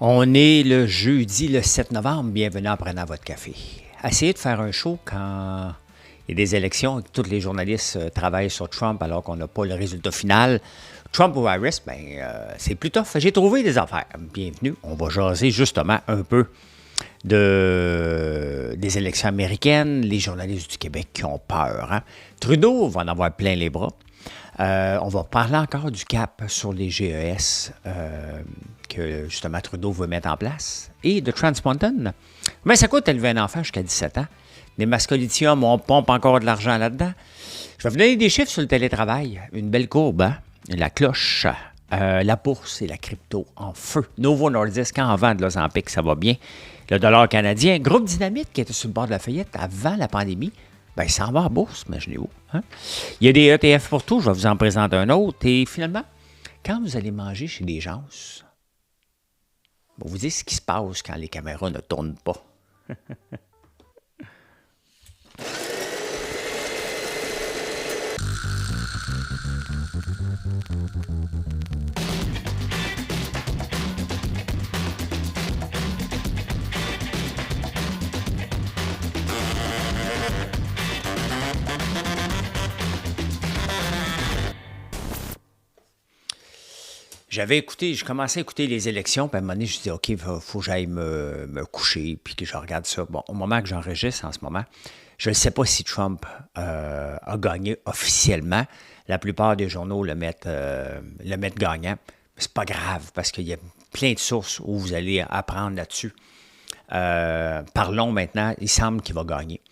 On est le jeudi, le 7 novembre. Bienvenue en prenant votre café. Essayez de faire un show quand il y a des élections et que tous les journalistes travaillent sur Trump alors qu'on n'a pas le résultat final. Trump ou Harris, c'est plus tough. J'ai trouvé des affaires. Bienvenue. On va jaser justement un peu des élections américaines, les journalistes du Québec qui ont peur. Hein? Trudeau va en avoir plein les bras. On va parler encore du cap sur les GES que justement Trudeau veut mettre en place et de Trans Mountain. Mais ça coûte élever un enfant jusqu'à 17 ans. Les mascolithium, on pompe encore de l'argent là-dedans. Je vais vous donner des chiffres sur le télétravail. Une belle courbe, hein? La cloche, la bourse et la crypto en feu. Novo Nordisk en vent de l'Ozempic, ça va bien. Le dollar canadien, Groupe Dynamite qui était sur le bord de la faillite avant la pandémie, bien, ça en va en bourse, imaginez-vous. Hein? Il y a des ETF pour tout, je vais vous en présenter un autre. Et finalement, quand vous allez manger chez des gens, vous dites ce qui se passe quand les caméras ne tournent pas. J'ai commencé à écouter les élections, puis à un moment donné, je me dis, OK, il faut que j'aille me coucher, puis que je regarde ça. Bon, au moment que j'enregistre en ce moment, je ne sais pas si Trump a gagné officiellement. La plupart des journaux le mettent gagnant. Mais c'est pas grave, parce qu'il y a plein de sources où vous allez apprendre là-dessus. Parlons maintenant, il semble qu'il va gagner.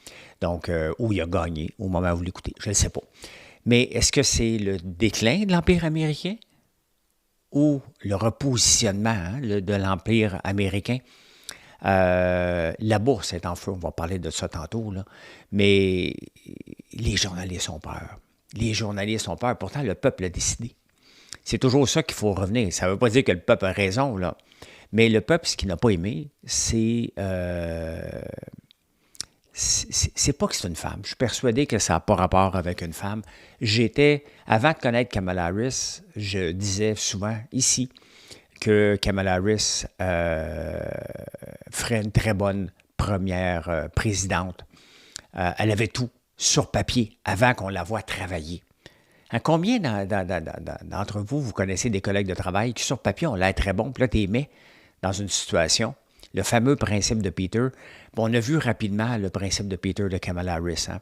Donc, où il a gagné au moment où vous l'écoutez, je ne le sais pas. Mais est-ce que c'est le déclin de l'Empire américain? Ou le repositionnement de l'Empire américain. La bourse est en feu, on va parler de ça tantôt, là. Mais les journalistes ont peur. Les journalistes ont peur, pourtant le peuple a décidé. C'est toujours ça qu'il faut revenir. Ça ne veut pas dire que le peuple a raison, là. Mais le peuple, ce qu'il n'a pas aimé, c'est pas que c'est une femme. Je suis persuadé que ça n'a pas rapport avec une femme. Avant de connaître Kamala Harris, je disais souvent ici que Kamala Harris ferait une très bonne première présidente. Elle avait tout sur papier avant qu'on la voie travailler. Hein, combien d'entre vous connaissez des collègues de travail qui, sur papier, ont l'air très bons, puis là, tu les mets dans une situation. Le fameux principe de Peter. Bon, on a vu rapidement le principe de Peter de Kamala Harris. Hein?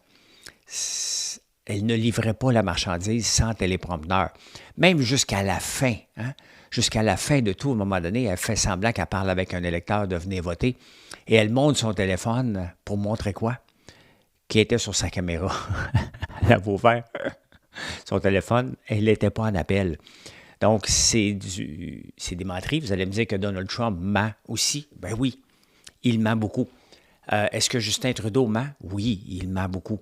Elle ne livrait pas la marchandise sans téléprompteur. Même jusqu'à la fin. Hein? Jusqu'à la fin de tout, à un moment donné, elle fait semblant qu'elle parle avec un électeur de venir voter. Et elle montre son téléphone pour montrer quoi? Qui était sur sa caméra. Elle avait ouvert son téléphone. Elle n'était pas en appel. Donc, c'est des menteries. Vous allez me dire que Donald Trump ment aussi. Ben oui, il ment beaucoup. Est-ce que Justin Trudeau ment? Oui, il ment beaucoup.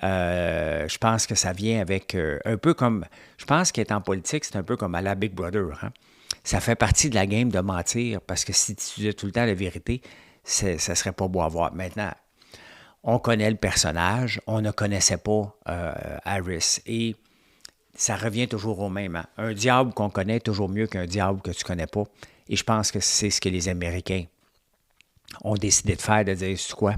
Je pense que ça vient avec un peu comme... Je pense qu'être en politique, c'est un peu comme à la Big Brother. Hein? Ça fait partie de la game de mentir parce que si tu disais tout le temps la vérité, ça ne serait pas beau à voir. Maintenant, on connaît le personnage, on ne connaissait pas Harris. Et ça revient toujours au même. Hein? Un diable qu'on connaît est toujours mieux qu'un diable que tu ne connais pas. Et je pense que c'est ce que les Américains ont décidé de faire, de dire, c'est quoi?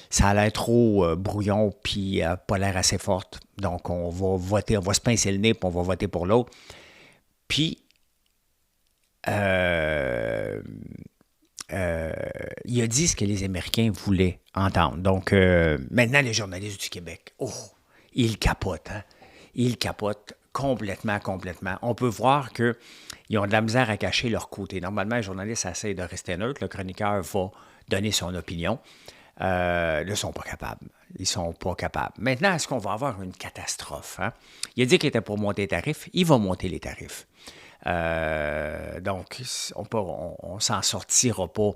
Ça a l'air trop brouillon, puis pas l'air assez forte. Donc, on va voter, on va se pincer le nez, puis on va voter pour l'autre. Puis, il a dit ce que les Américains voulaient entendre. Donc, maintenant, les journalistes du Québec, ils capotent, hein? Ils capotent complètement. On peut voir qu'ils ont de la misère à cacher leur côté. Normalement, les journalistes essaient de rester neutres. Le chroniqueur va donner son opinion. Là, ils ne sont pas capables. Ils ne sont pas capables. Maintenant, est-ce qu'on va avoir une catastrophe? Hein? Il a dit qu'il était pour monter les tarifs. Il va monter les tarifs. Donc, on ne s'en sortira pas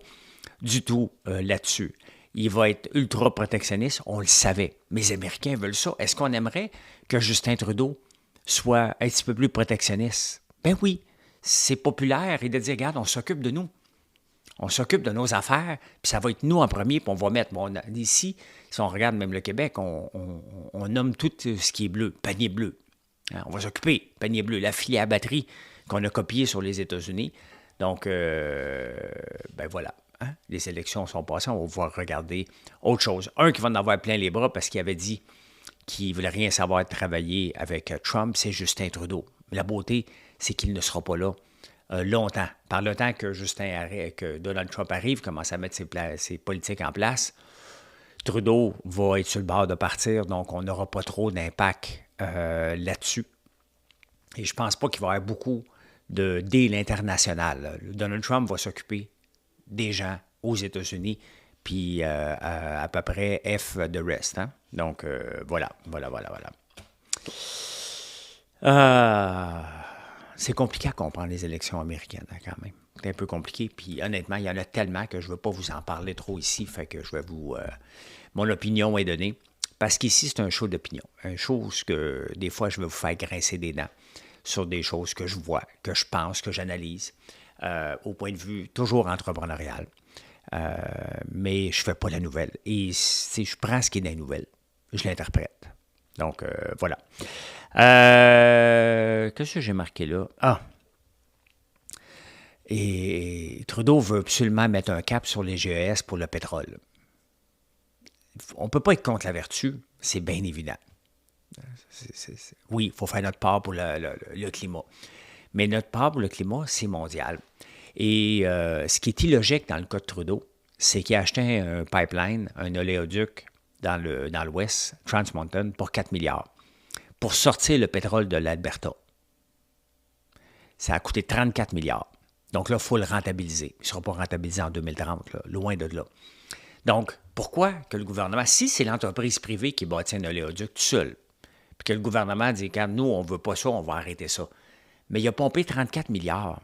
du tout là-dessus. Il va être ultra protectionniste, on le savait. Mais les Américains veulent ça. Est-ce qu'on aimerait que Justin Trudeau soit un petit peu plus protectionniste? Ben oui, c'est populaire et de dire, regarde, on s'occupe de nous. On s'occupe de nos affaires, puis ça va être nous en premier, puis on va mettre. Bon, ici, si on regarde même le Québec, on nomme tout ce qui est bleu, panier bleu. Hein, on va s'occuper, panier bleu, la filière batterie qu'on a copiée sur les États-Unis. Donc, ben voilà, hein, les élections sont passées, on va pouvoir regarder autre chose. Un qui va en avoir plein les bras parce qu'il avait dit qu'il ne voulait rien savoir de travailler avec Trump, c'est Justin Trudeau. La beauté, c'est qu'il ne sera pas là longtemps. Par le temps que Donald Trump arrive, commence à mettre ses politiques en place, Trudeau va être sur le bord de partir, donc on n'aura pas trop d'impact là-dessus. Et je ne pense pas qu'il va y avoir beaucoup de deal international. Donald Trump va s'occuper des gens aux États-Unis, puis à peu près F de rest. Hein? Donc, voilà. C'est compliqué à comprendre les élections américaines, hein, quand même. C'est un peu compliqué, puis honnêtement, il y en a tellement que je ne veux pas vous en parler trop ici, fait que je vais vous... mon opinion est donnée, parce qu'ici, c'est un show d'opinion. Un show que, des fois, je vais vous faire grincer des dents sur des choses que je vois, que je pense, que j'analyse, au point de vue toujours entrepreneurial. Mais je ne fais pas la nouvelle. Et je prends ce qui est dans les nouvelles, je l'interprète. Donc, voilà. Qu'est-ce que j'ai marqué là? Et Trudeau veut absolument mettre un cap sur les GES pour le pétrole. On ne peut pas être contre la vertu, c'est bien évident. Oui, il faut faire notre part pour le climat. Mais notre part pour le climat, c'est mondial. Et ce qui est illogique dans le cas de Trudeau, c'est qu'il a acheté un pipeline, un oléoduc dans l'Ouest, Trans Mountain, pour 4 milliards, pour sortir le pétrole de l'Alberta. Ça a coûté 34 milliards. Donc là, il faut le rentabiliser. Il ne sera pas rentabilisé en 2030, là, loin de là. Donc, pourquoi que le gouvernement, si c'est l'entreprise privée qui bâtit un oléoduc tout seul, puis que le gouvernement dit, quand nous, on ne veut pas ça, on va arrêter ça. Mais il a pompé 34 milliards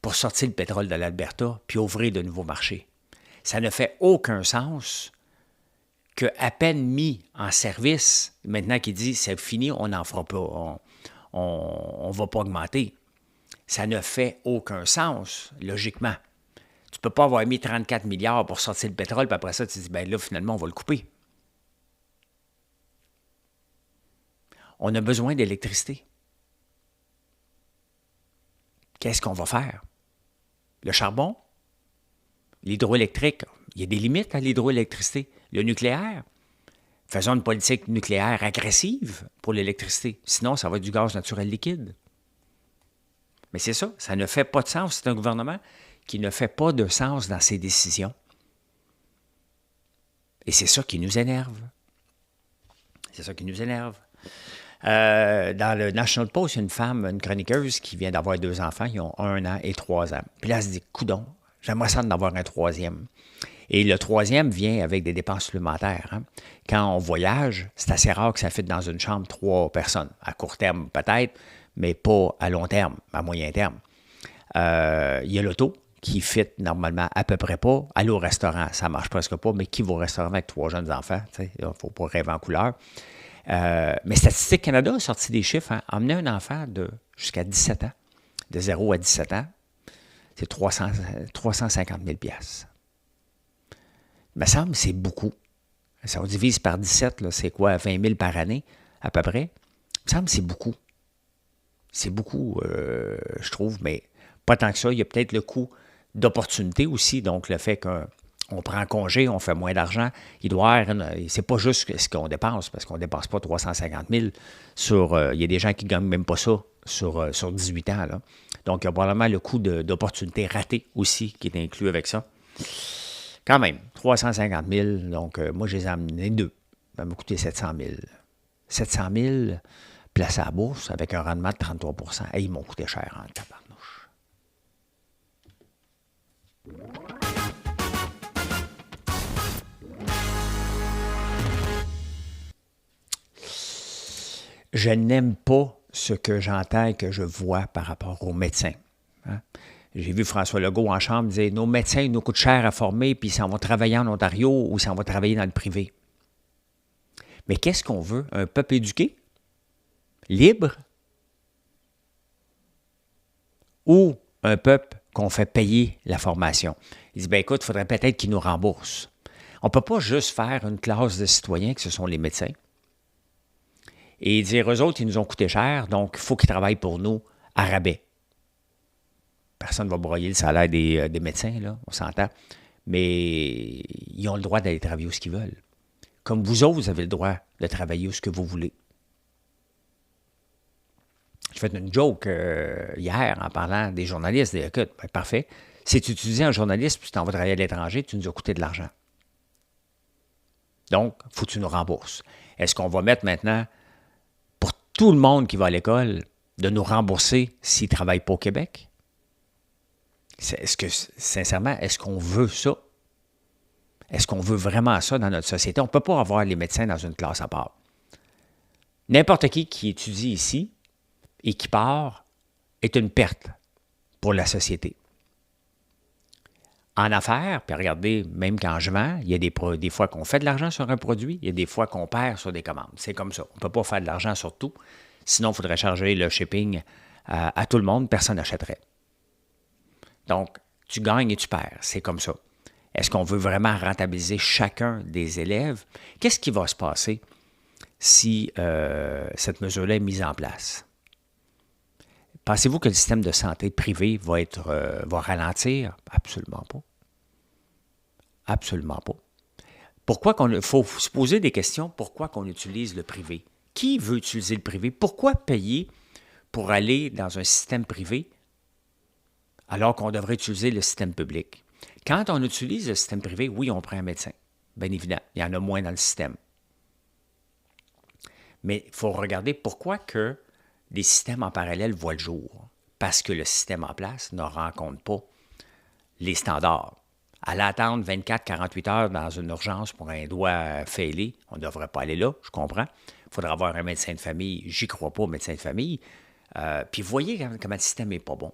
pour sortir le pétrole de l'Alberta puis ouvrir de nouveaux marchés. Ça ne fait aucun sens qu'à peine mis en service, maintenant qu'il dit, c'est fini, on n'en fera pas, on ne va pas augmenter. Ça ne fait aucun sens, logiquement. Tu ne peux pas avoir mis 34 milliards pour sortir le pétrole, puis après ça, tu te dis, bien là, finalement, on va le couper. On a besoin d'électricité. Qu'est-ce qu'on va faire? Le charbon? L'hydroélectrique? Il y a des limites à l'hydroélectricité. Le nucléaire? Faisons une politique nucléaire agressive pour l'électricité. Sinon, ça va être du gaz naturel liquide. Mais c'est ça, ça ne fait pas de sens. C'est un gouvernement qui ne fait pas de sens dans ses décisions. Et c'est ça qui nous énerve. C'est ça qui nous énerve. Dans le National Post, il y a une femme, une chroniqueuse, qui vient d'avoir 2 enfants. Ils ont 1 an et 3 ans. Puis là, elle se dit, coudonc, j'aimerais ça d'en avoir un 3e. Et le 3e vient avec des dépenses supplémentaires. Hein. Quand on voyage, c'est assez rare que ça fitte dans une chambre 3 personnes. À court terme, peut-être, mais pas à long terme, à moyen terme. Il y a l'auto qui fit normalement à peu près pas. Aller au restaurant, ça ne marche presque pas, mais qui va au restaurant avec 3 jeunes enfants? Il ne faut pas rêver en couleur. Mais Statistique Canada a sorti des chiffres. Hein. Emmener un enfant jusqu'à 17 ans, de 0 à 17 ans, c'est 350 000 $. Il me semble que c'est beaucoup. Ça on divise par 17, là, c'est quoi, 20 000 par année, à peu près? Il me semble que c'est beaucoup. C'est beaucoup, je trouve, mais pas tant que ça. Il y a peut-être le coût d'opportunité aussi, donc le fait qu'on prend congé, on fait moins d'argent. Il doit y avoir, c'est pas juste ce qu'on dépense, parce qu'on ne dépense pas 350 000 sur... il y a des gens qui ne gagnent même pas ça sur 18 ans. Là. Donc, il y a probablement le coût d'opportunité ratée aussi qui est inclus avec ça. Quand même, 350 000, donc moi, je les ai amenés 2. Ça m'a coûté 700 000. 700 000 placés à la bourse avec un rendement de 33 %. Et ils m'ont coûté cher en tabarnouche. Je n'aime pas ce que j'entends et que je vois par rapport aux médecins. Hein? J'ai vu François Legault en chambre dire « Nos médecins nous coûtent cher à former, puis ça va travailler en Ontario ou ça va travailler dans le privé. » Mais qu'est-ce qu'on veut? Un peuple éduqué? Libre? Ou un peuple qu'on fait payer la formation? Il dit « Bien écoute, il faudrait peut-être qu'ils nous remboursent. » On ne peut pas juste faire une classe de citoyens que ce sont les médecins et dire, eux autres, ils nous ont coûté cher, donc il faut qu'ils travaillent pour nous à rabais. Personne ne va broyer le salaire des médecins, là, on s'entend. Mais ils ont le droit d'aller travailler où ce qu'ils veulent. Comme vous autres, vous avez le droit de travailler où ce que vous voulez. J'ai fait une joke hier en parlant des journalistes. Écoute, ben, parfait. Si tu étudies en journaliste puis tu t'en vas travailler à l'étranger, tu nous as coûté de l'argent. Donc, il faut que tu nous rembourses. Est-ce qu'on va mettre maintenant, pour tout le monde qui va à l'école, de nous rembourser s'ils ne travaillent pas au Québec? Sincèrement, est-ce qu'on veut ça? Est-ce qu'on veut vraiment ça dans notre société? On ne peut pas avoir les médecins dans une classe à part. N'importe qui étudie ici et qui part est une perte pour la société. En affaires, puis regardez, même quand je vends, il y a des fois qu'on fait de l'argent sur un produit, il y a des fois qu'on perd sur des commandes. C'est comme ça. On ne peut pas faire de l'argent sur tout. Sinon, il faudrait charger le shipping à tout le monde, personne n'achèterait. Donc, tu gagnes et tu perds. C'est comme ça. Est-ce qu'on veut vraiment rentabiliser chacun des élèves? Qu'est-ce qui va se passer si cette mesure-là est mise en place? Pensez-vous que le système de santé privé va ralentir? Absolument pas. Absolument pas. Pourquoi il faut se poser des questions? Pourquoi qu'on utilise le privé? Qui veut utiliser le privé? Pourquoi payer pour aller dans un système privé alors qu'on devrait utiliser le système public? Quand on utilise le système privé, oui, on prend un médecin. Bien évidemment, il y en a moins dans le système. Mais il faut regarder pourquoi que des systèmes en parallèle voient le jour. Parce que le système en place ne rencontre pas les standards. Aller attendre 24-48 heures dans une urgence pour un doigt fêlé, on ne devrait pas aller là, je comprends. Il faudra avoir un médecin de famille. J'y crois pas, médecin de famille. Puis vous voyez comment le système n'est pas bon.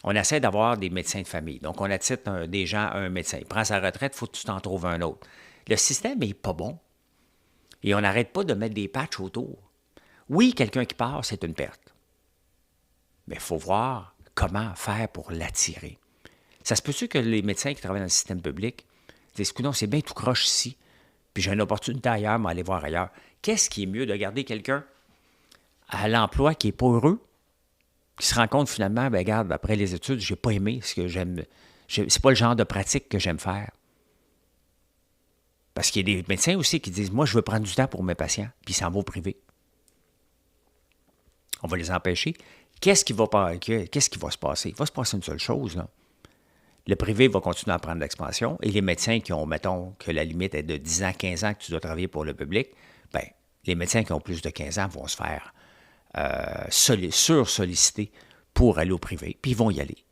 On essaie d'avoir des médecins de famille. Donc, on attire des gens à un médecin. Il prend sa retraite, il faut que tu t'en trouves un autre. Le système n'est pas bon. Et on n'arrête pas de mettre des patchs autour. Oui, quelqu'un qui part, c'est une perte. Mais il faut voir comment faire pour l'attirer. Ça se peut-tu que les médecins qui travaillent dans le système public disent « Non, c'est bien tout croche ici, puis j'ai une opportunité ailleurs, mais aller voir ailleurs. » Qu'est-ce qui est mieux de garder quelqu'un à l'emploi qui n'est pas heureux, qui se rend compte finalement, bien, regarde, après les études, je n'ai pas aimé ce que j'aime. C'est pas le genre de pratique que j'aime faire. Parce qu'il y a des médecins aussi qui disent « Moi, je veux prendre du temps pour mes patients, puis ils s'en vont au privé. » On va les empêcher. Qu'est-ce qui va se passer? Il va se passer une seule chose, là. Le privé va continuer à prendre de l'expansion et les médecins qui ont, mettons, que la limite est de 10 ans, 15 ans que tu dois travailler pour le public, bien, les médecins qui ont plus de 15 ans vont se faire sur-solliciter pour aller au privé, puis ils vont y aller.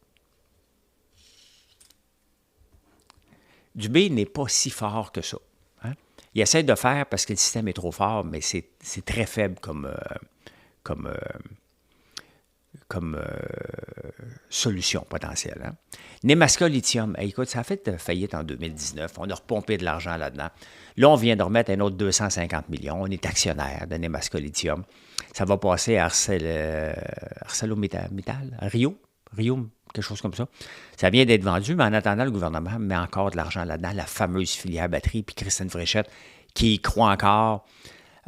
Dubé n'est pas si fort que ça. Hein? Il essaie de faire parce que le système est trop fort, mais c'est très faible comme solution potentielle. Hein? Nemaska Lithium, écoute, ça a fait faillite en 2019. On a repompé de l'argent là-dedans. Là, on vient de remettre un autre 250 millions. On est actionnaire de Nemaska Lithium. Ça va passer à ArcelorMittal, à Rio, quelque chose comme ça. Ça vient d'être vendu, mais en attendant, le gouvernement met encore de l'argent là-dedans, la fameuse filière batterie, puis Christine Fréchette, qui y croit encore.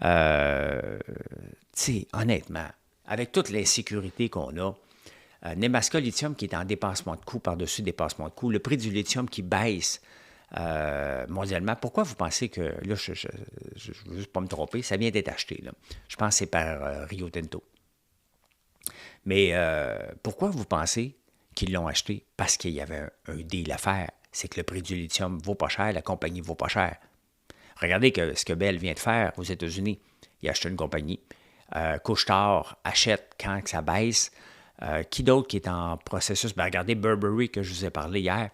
Tu sais, honnêtement, avec toute l'insécurité qu'on a, Nemaska Lithium qui est en dépassement de coûts par-dessus dépassement de coûts, le prix du lithium qui baisse mondialement. Pourquoi vous pensez que, là, je ne veux juste pas me tromper, ça vient d'être acheté, là. Je pense que c'est par Rio Tinto. Mais pourquoi vous pensez qu'ils l'ont acheté? Parce qu'il y avait un deal à faire. C'est que le prix du lithium vaut pas cher, la compagnie vaut pas cher. Regardez ce que Bell vient de faire aux États-Unis. Il a acheté une compagnie. Couche-Tard achète quand ça baisse. Qui d'autre qui est en processus? Ben, regardez, Burberry, que je vous ai parlé hier,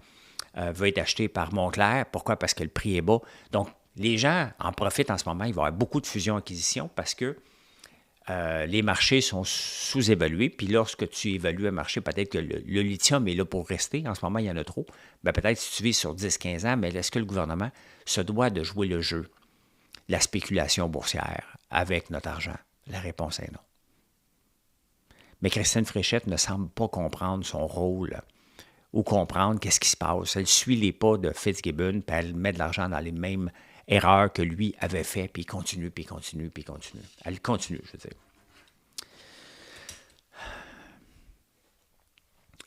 va être acheté par Moncler. Pourquoi? Parce que le prix est bas. Donc, les gens en profitent en ce moment. Il va y avoir beaucoup de fusions-acquisitions parce que les marchés sont sous-évalués. Puis lorsque tu évalues un marché, peut-être que le lithium est là pour rester. En ce moment, il y en a trop. Ben, peut-être si tu vis sur 10-15 ans, mais est-ce que le gouvernement se doit de jouer le jeu, la spéculation boursière, avec notre argent? La réponse est non. Mais Christine Fréchette ne semble pas comprendre son rôle ou comprendre qu'est-ce qui se passe. Elle suit les pas de Fitzgibbon, puis elle met de l'argent dans les mêmes erreurs que lui avait fait, puis il continue, puis il continue, puis il continue. Elle continue, je veux dire.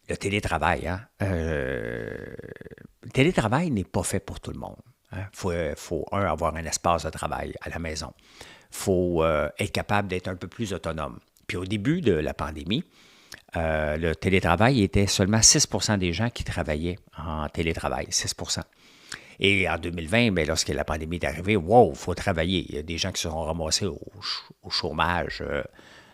le télétravail. Hein? Le télétravail n'est pas fait pour tout le monde. Il faut, avoir un espace de travail à la maison. Il faut être capable d'être un peu plus autonome. Puis au début de la pandémie, le télétravail était seulement 6 des gens qui travaillaient en télétravail, 6 Et en 2020, bien, lorsque la pandémie est arrivée, wow, il faut travailler. Il y a des gens qui se sont ramassés au chômage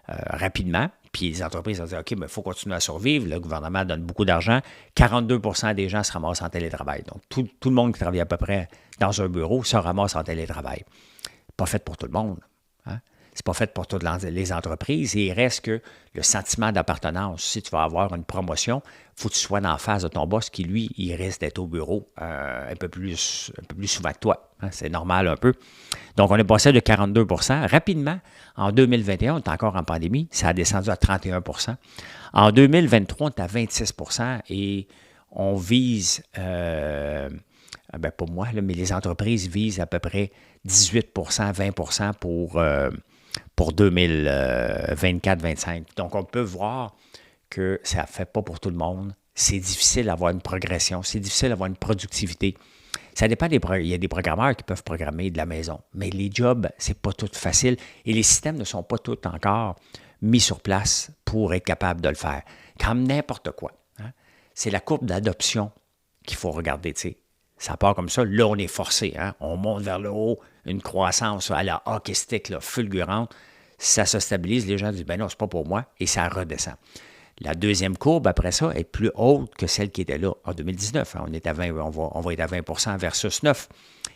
rapidement. Puis les entreprises ont dit, OK, mais il faut continuer à survivre. Le gouvernement donne beaucoup d'argent. 42 des gens se ramassent en télétravail. Donc, tout le monde qui travaille à peu près dans un bureau se ramasse en télétravail. Pas fait pour tout le monde. Hein? C'est pas fait pour toutes les entreprises. Et il reste que le sentiment d'appartenance. Si tu vas avoir une promotion, il faut que tu sois en face de ton boss qui, lui, il risque d'être au bureau un peu plus souvent que toi. Hein? C'est normal un peu. Donc, on est passé de 42 rapidement. En 2021, on est encore en pandémie. Ça a descendu à 31 En 2023, on est à 26 et on vise, pas moi, là, mais les entreprises visent à peu près 18 20 pour 2024-2025. Donc, on peut voir que ça ne fait pas pour tout le monde. C'est difficile d'avoir une progression. C'est difficile d'avoir une productivité. Ça dépend il y a des programmeurs qui peuvent programmer de la maison, mais les jobs, c'est pas tout facile et les systèmes ne sont pas tous encore mis sur place pour être capable de le faire. Comme n'importe quoi. Hein? C'est la courbe d'adoption qu'il faut regarder, tu sais. Ça part comme ça. Là, on est forcé. Hein? On monte vers le haut, une croissance à la hockey stick là, fulgurante. Ça se stabilise. Les gens disent, ben non, c'est pas pour moi. Et ça redescend. La deuxième courbe, après ça, est plus haute que celle qui était là en 2019. Hein? On est à 20, on va être à 20 versus 9.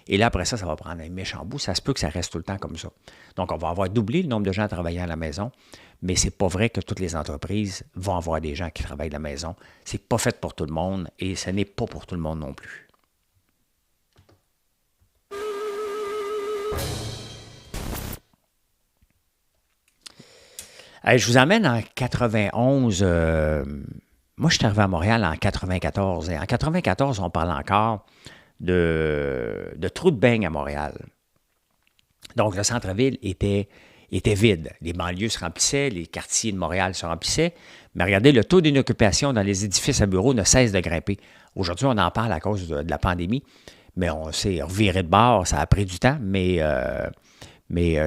Et là, après ça, ça va prendre un méchant bout. Ça se peut que ça reste tout le temps comme ça. Donc, on va avoir doublé le nombre de gens travaillant à la maison. Mais ce n'est pas vrai que toutes les entreprises vont avoir des gens qui travaillent à la maison. Ce n'est pas fait pour tout le monde et ce n'est pas pour tout le monde non plus. Je vous emmène en 91. Moi, je suis arrivé à Montréal en 94. Et en 94, on parle encore de trous de beigne à Montréal. Donc, le centre-ville était vide. Les banlieues se remplissaient, les quartiers de Montréal se remplissaient. Mais regardez, le taux d'inoccupation dans les édifices à bureaux ne cesse de grimper. Aujourd'hui, on en parle à cause de la pandémie, mais on s'est reviré de bord. Ça a pris du temps, mais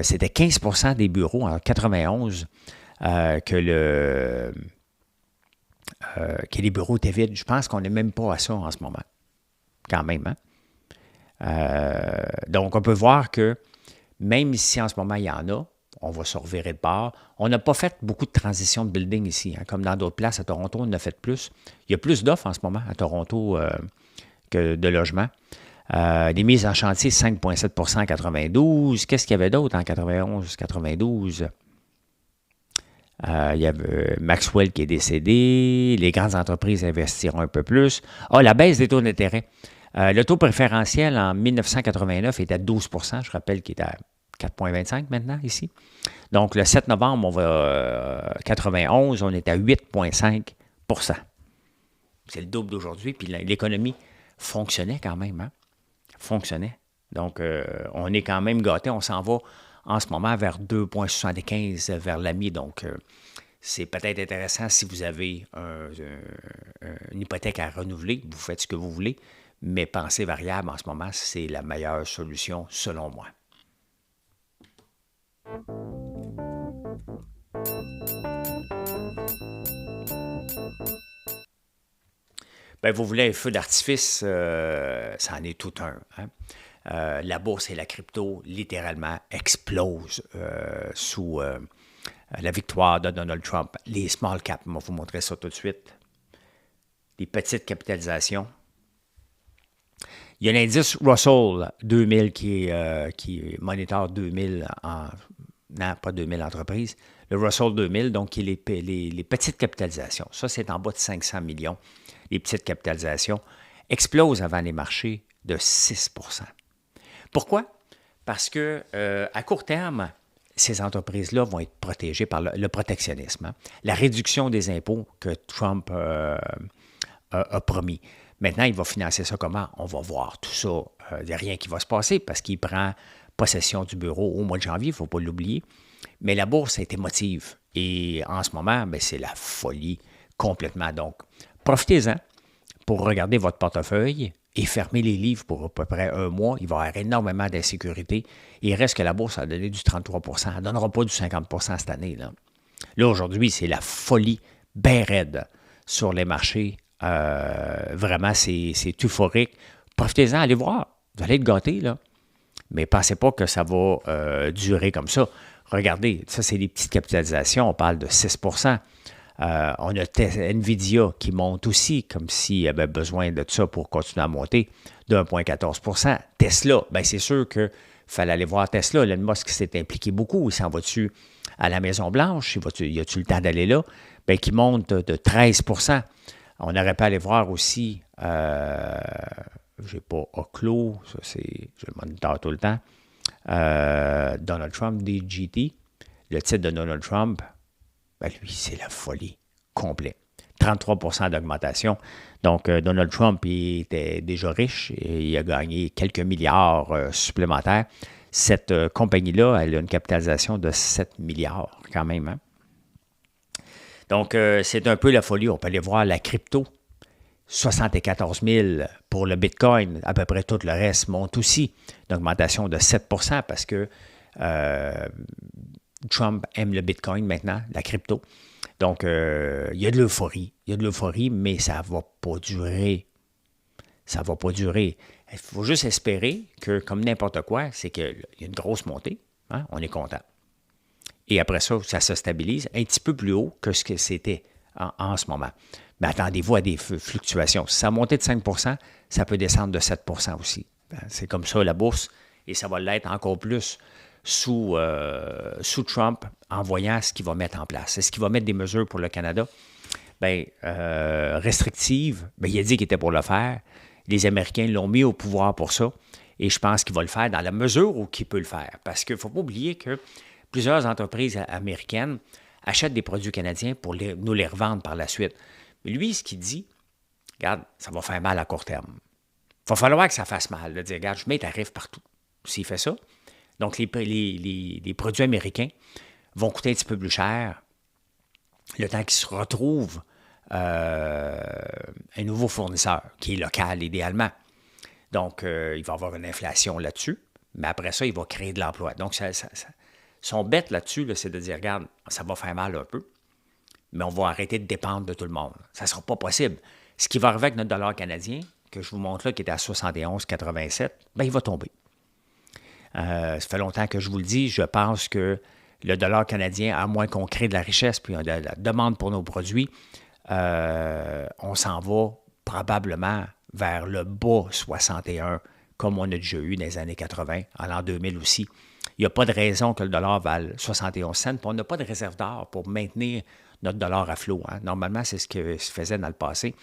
c'était 15 des bureaux en 91 que les bureaux étaient vides. Je pense qu'on n'est même pas à ça en ce moment, quand même. Hein? Donc, on peut voir que même si en ce moment il y en a, on va se revirer de bord. On n'a pas fait beaucoup de transition de building ici. Hein? Comme dans d'autres places, à Toronto, on en a fait plus. Il y a plus d'offres en ce moment à Toronto que de logements. Des mises en chantier, 5,7 en 92. Qu'est-ce qu'il y avait d'autre en 91, 92? Il y avait Maxwell qui est décédé. Les grandes entreprises investiront un peu plus. La baisse des taux d'intérêt. Le taux préférentiel en 1989 était à 12 je rappelle qu'il est à 4,25 maintenant ici. Donc, le 7 novembre, on va 91, on est à 8,5 C'est le double d'aujourd'hui. Puis l'économie fonctionnait quand même. Hein? Fonctionnait. Donc, on est quand même gâté. On s'en va en ce moment vers 2,75 vers l'AMI. Donc, c'est peut-être intéressant si vous avez une hypothèque à renouveler. Vous faites ce que vous voulez. Mais penser variable en ce moment, c'est la meilleure solution selon moi. Bien, vous voulez un feu d'artifice, ça en est tout un. Hein? La bourse et la crypto, littéralement, explosent sous la victoire de Donald Trump. Les small caps, on va vous montrer ça tout de suite. Les petites capitalisations. Il y a l'indice Russell 2000 qui monitor 2000 non, pas 2000 entreprises. Le Russell 2000, donc, qui est les petites capitalisations. Ça, c'est en bas de 500 millions. Les petites capitalisations explosent avant les marchés de 6 Pourquoi? Parce que à court terme, ces entreprises-là vont être protégées par le protectionnisme. Hein? La réduction des impôts que Trump a promis. Maintenant, il va financer ça comment? On va voir tout ça. Il n'y a rien qui va se passer parce qu'il prend possession du bureau au mois de janvier, il ne faut pas l'oublier. Mais la bourse est émotive. Et en ce moment, c'est la folie complètement. Donc, Profitez-en pour regarder votre portefeuille et fermer les livres pour à peu près un mois. Il va y avoir énormément d'insécurité. Il reste que la bourse a donné du 33 % Elle ne donnera pas du 50 % cette année. Là aujourd'hui, c'est la folie bien raide sur les marchés. Vraiment, c'est euphorique. Profitez-en, allez voir. Vous allez être gâtés, là. Mais pensez pas que ça va durer comme ça. Regardez, ça, c'est des petites capitalisations. On parle de 6 %. On a NVIDIA qui monte aussi, comme s'il y avait besoin de ça pour continuer à monter, de 1,14 %. Tesla, bien, c'est sûr qu'il fallait aller voir Tesla. Elon Musk s'est impliqué beaucoup. Il s'en va dessus à la Maison-Blanche. Y a-tu le temps d'aller là? Bien, qui monte de 13 %. On aurait pu aller voir aussi, je n'ai pas Oclo, ça c'est, je le monitor tout le temps, Donald Trump, DGT, le titre de Donald Trump, ben lui, c'est la folie complète. 33 % d'augmentation. Donc, Donald Trump, il était déjà riche et il a gagné quelques milliards supplémentaires. Cette compagnie-là, elle a une capitalisation de 7 milliards quand même. Hein? Donc, c'est un peu la folie. On peut aller voir la crypto. 74 000 pour le Bitcoin. À peu près tout le reste monte aussi. Une augmentation de 7 % parce que Trump aime le Bitcoin maintenant, la crypto. Donc, il y a de l'euphorie. Il y a de l'euphorie, mais ça ne va pas durer. Ça ne va pas durer. Il faut juste espérer que, comme n'importe quoi, c'est qu'il y a une grosse montée. Hein? On est content. Et après ça, ça se stabilise un petit peu plus haut que ce que c'était en ce moment. Mais attendez-vous à des fluctuations. Si ça montait de 5 %, ça peut descendre de 7 % aussi. C'est comme ça la bourse, et ça va l'être encore plus sous Trump en voyant ce qu'il va mettre en place. Est-ce qu'il va mettre des mesures pour le Canada? Bien, restrictives. Bien, il a dit qu'il était pour le faire. Les Américains l'ont mis au pouvoir pour ça. Et je pense qu'il va le faire dans la mesure où il peut le faire. Parce qu'il ne faut pas oublier que plusieurs entreprises américaines achètent des produits canadiens pour nous les revendre par la suite. Mais lui, ce qu'il dit, regarde, ça va faire mal à court terme. Il va falloir que ça fasse mal. De dire, regarde, je mets des tarifs partout. S'il fait ça, donc les produits américains vont coûter un petit peu plus cher le temps qu'ils se retrouvent un nouveau fournisseur, qui est local idéalement. Donc, il va y avoir une inflation là-dessus, mais après ça, il va créer de l'emploi. Donc, son bête là-dessus, là, c'est de dire, regarde, ça va faire mal un peu, mais on va arrêter de dépendre de tout le monde. Ça ne sera pas possible. Ce qui va arriver avec notre dollar canadien, que je vous montre là, qui était à 71,87, bien, il va tomber. Ça fait longtemps que je vous le dis, je pense que le dollar canadien, à moins qu'on crée de la richesse puis de la demande pour nos produits, on s'en va probablement vers le bas 61, comme on a déjà eu dans les années 80, en l'an 2000 aussi. Il n'y a pas de raison que le dollar vale 71 cents, puis on n'a pas de réserve d'or pour maintenir notre dollar à flot. Hein. Normalement, c'est ce que se faisait dans le passé.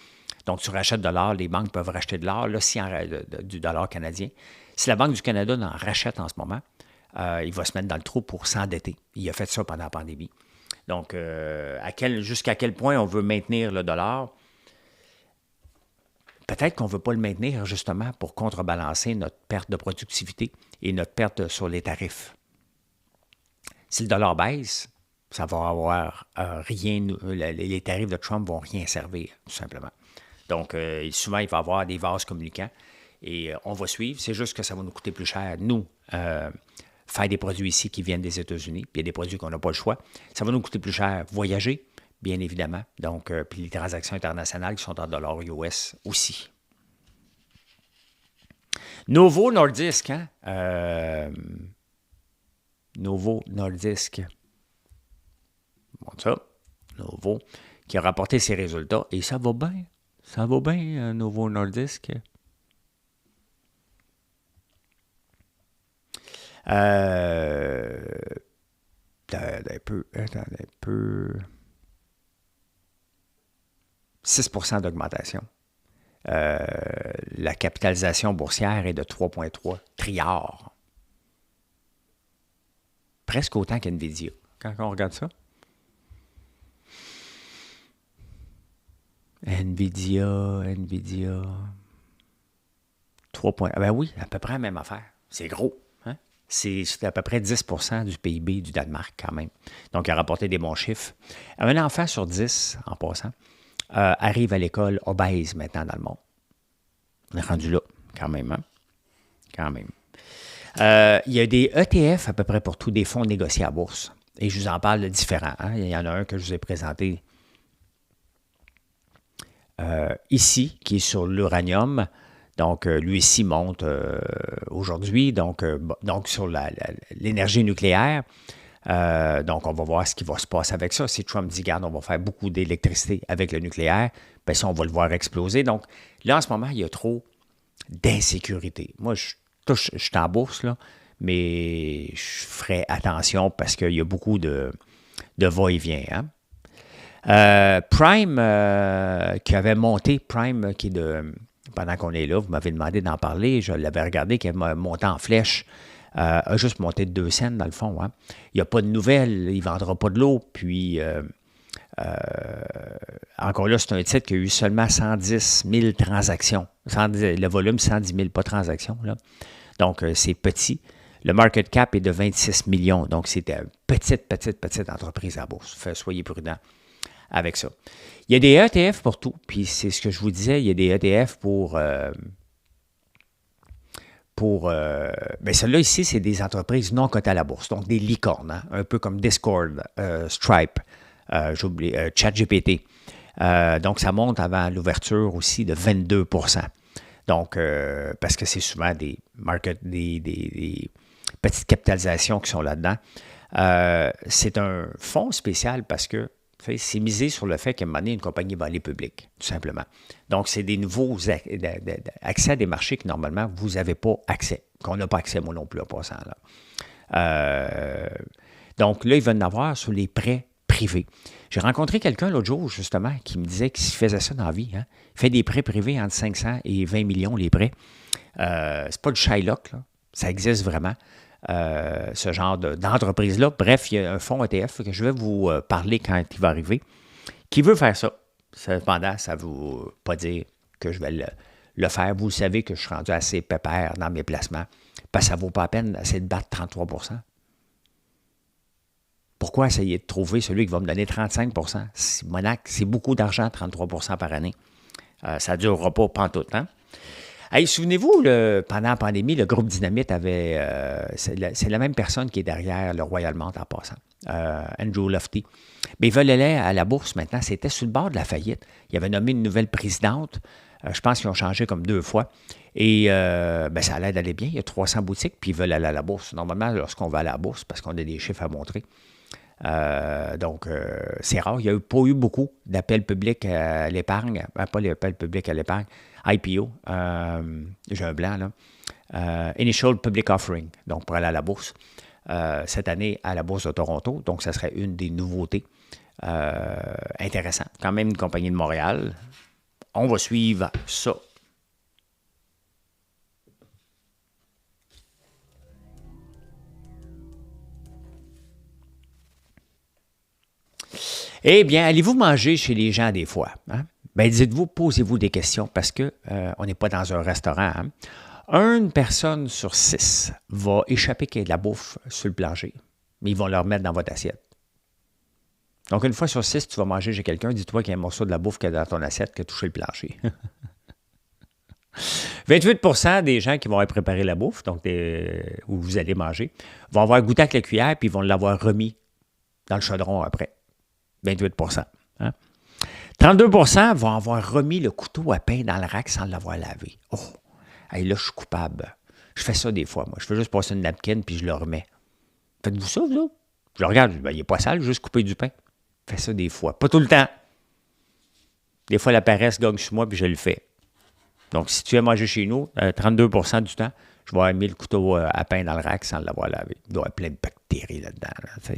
Donc, tu rachètes de l'or, les banques peuvent racheter de l'or, là, du dollar canadien. Si la Banque du Canada en rachète en ce moment, il va se mettre dans le trou pour s'endetter. Il a fait ça pendant la pandémie. Donc, jusqu'à quel point on veut maintenir le dollar? Peut-être qu'on ne veut pas le maintenir justement pour contrebalancer notre perte de productivité et notre perte sur les tarifs. Si le dollar baisse, ça va avoir rien, les tarifs de Trump ne vont rien servir, tout simplement. Donc, souvent, il va y avoir des vases communicants et on va suivre. C'est juste que ça va nous coûter plus cher, nous, faire des produits ici qui viennent des États-Unis, puis il y a des produits qu'on n'a pas le choix. Ça va nous coûter plus cher voyager, bien évidemment. Donc, puis les transactions internationales qui sont en dollars US aussi. Novo Nordisk, hein? Novo Nordisk. Bon, ça. Novo, qui a rapporté ses résultats. Et ça va bien. Ça va bien, Novo Nordisk. Attendez un peu. 6 % d'augmentation. La capitalisation boursière est de 3,3 trilliards. Presque autant qu'NVIDIA, quand on regarde ça. NVIDIA. 3 points. Ah ben oui, à peu près la même affaire. C'est gros. Hein? C'est à peu près 10 % du PIB du Danemark quand même. Donc, il a rapporté des bons chiffres. Un enfant sur 10, en passant, arrivent à l'école obèses maintenant dans le monde. On est rendu là, quand même. Hein? Quand même. Il y a des ETF à peu près pour tous des fonds négociés à bourse. Et je vous en parle de différents. Hein? Il y en a un que je vous ai présenté ici, qui est sur l'uranium. Donc, lui ici monte aujourd'hui, donc sur l'énergie nucléaire. Donc, on va voir ce qui va se passer avec ça. Si Trump dit, regarde, on va faire beaucoup d'électricité avec le nucléaire, bien ça, on va le voir exploser. Donc, là, en ce moment, il y a trop d'insécurité. Moi, je suis en bourse, là, mais je ferai attention parce qu'il y a beaucoup de va-et-vient. Hein? Prime, qui avait monté, Prime, qui est de... Pendant qu'on est là, vous m'avez demandé d'en parler, je l'avais regardé, qui avait monté en flèche, a juste monté de 2 cents, dans le fond. Hein. Il n'y a pas de nouvelles, il ne vendra pas de l'eau, puis... encore là, c'est un titre qui a eu seulement 110 000 transactions. Le volume, 110 000, pas transactions. Là. Donc, c'est petit. Le market cap est de 26 millions. Donc, c'est une petite entreprise à bourse. Soyez prudents avec ça. Il y a des ETF pour tout. Puis, c'est ce que je vous disais, il y a des ETF pour bien, celle-là ici, c'est des entreprises non cotées à la bourse. Donc, des licornes. Hein, un peu comme Discord, Stripe. J'ai oublié, ChatGPT. Donc, ça monte avant l'ouverture aussi de 22 %. Donc, parce que c'est souvent des petites capitalisations qui sont là-dedans. C'est un fonds spécial parce que c'est misé sur le fait qu'à un moment donné, une compagnie va aller publique, tout simplement. Donc, c'est des nouveaux accès à des marchés que normalement, vous n'avez pas accès, qu'on n'a pas accès, moi non plus, en passant. Là. Donc, là, ils veulent en avoir sur les prêts privés. J'ai rencontré quelqu'un l'autre jour, justement, qui me disait qu'il faisait ça dans la vie. Hein. Il fait des prêts privés entre 500 et 20 millions, les prêts. C'est pas du Shylock, là. Ça existe vraiment, ce genre d'entreprise-là. Bref, il y a un fonds ETF que je vais vous parler quand il va arriver, qui veut faire ça. Cependant, ça ne veut pas dire que je vais le faire. Vous savez que je suis rendu assez pépère dans mes placements, parce que ça ne vaut pas la peine d'essayer de battre 33 %. Pourquoi essayer de trouver celui qui va me donner 35 %? C'est beaucoup d'argent, 33 % par année. Ça ne durera pas pantoute. Hein? Hey, souvenez-vous, pendant la pandémie, le groupe Dynamite avait... c'est la même personne qui est derrière le Royal Mount en passant, Andrew Lofty. Mais ils veulent aller à la bourse maintenant. C'était sur le bord de la faillite. Il avait nommé une nouvelle présidente. Je pense qu'ils ont changé comme 2 fois. Et ça a l'air d'aller bien. Il y a 300 boutiques, puis ils veulent aller à la bourse. Normalement, lorsqu'on va à la bourse, parce qu'on a des chiffres à montrer, donc, c'est rare. Il n'y a pas eu beaucoup d'appels publics à l'épargne. Pas l'appel public à l'épargne. IPO. J'ai un blanc, là. Initial Public Offering. Donc, pour aller à la bourse. Cette année, à la bourse de Toronto. Donc, ça serait une des nouveautés intéressantes. Quand même, une compagnie de Montréal. On va suivre ça. Eh bien, allez-vous manger chez les gens des fois? Hein? Bien, dites-vous, posez-vous des questions parce qu'on n'est pas dans un restaurant. Hein? Une personne sur 6 va échapper qu'il y ait de la bouffe sur le plancher, mais ils vont le remettre dans votre assiette. Donc, une fois sur 6, tu vas manger chez quelqu'un, dis-toi qu'il y a un morceau de la bouffe qui est dans ton assiette qui a touché le plancher. 28 % des gens qui vont avoir préparé la bouffe, donc où vous allez manger, vont avoir goûté avec la cuillère puis ils vont l'avoir remis dans le chaudron après. 28 %. Hein? 32 % vont avoir remis le couteau à pain dans le rack sans l'avoir lavé. Oh, hey, là, je suis coupable. Je fais ça des fois, moi. Je fais juste passer une napkin puis je le remets. Faites-vous ça, vous autres? Je le regarde, il n'est pas sale, juste couper du pain. Je fais ça des fois. Pas tout le temps. Des fois, la paresse gagne sur moi puis je le fais. Donc, si tu viens manger chez nous, 32 % du temps, je vais avoir mis le couteau à pain dans le rack sans l'avoir lavé. Il doit y avoir plein de bactéries là-dedans. Là,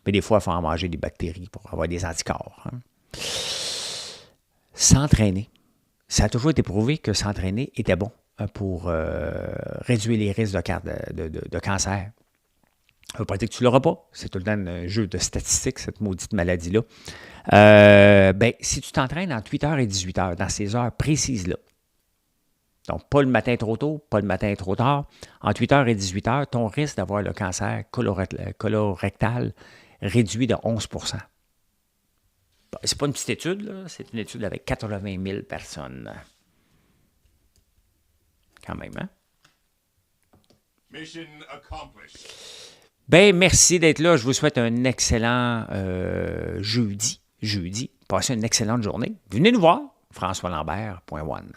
mais des fois, il faut en manger des bactéries pour avoir des anticorps. Hein. S'entraîner. Ça a toujours été prouvé que s'entraîner était bon pour réduire les risques de cancer. Ça ne veut pas dire que tu ne l'auras pas. C'est tout le temps un jeu de statistiques, cette maudite maladie-là. Si tu t'entraînes entre 8h et 18h, dans ces heures précises-là, donc pas le matin trop tôt, pas le matin trop tard, entre 8h et 18h, ton risque d'avoir le cancer colorectal réduit de 11 %. C'est pas une petite étude, là. C'est une étude avec 80 000 personnes. Quand même, hein? Mission accomplished. Ben, merci d'être là. Je vous souhaite un excellent jeudi. Passez une excellente journée. Venez nous voir, françoislambert.one.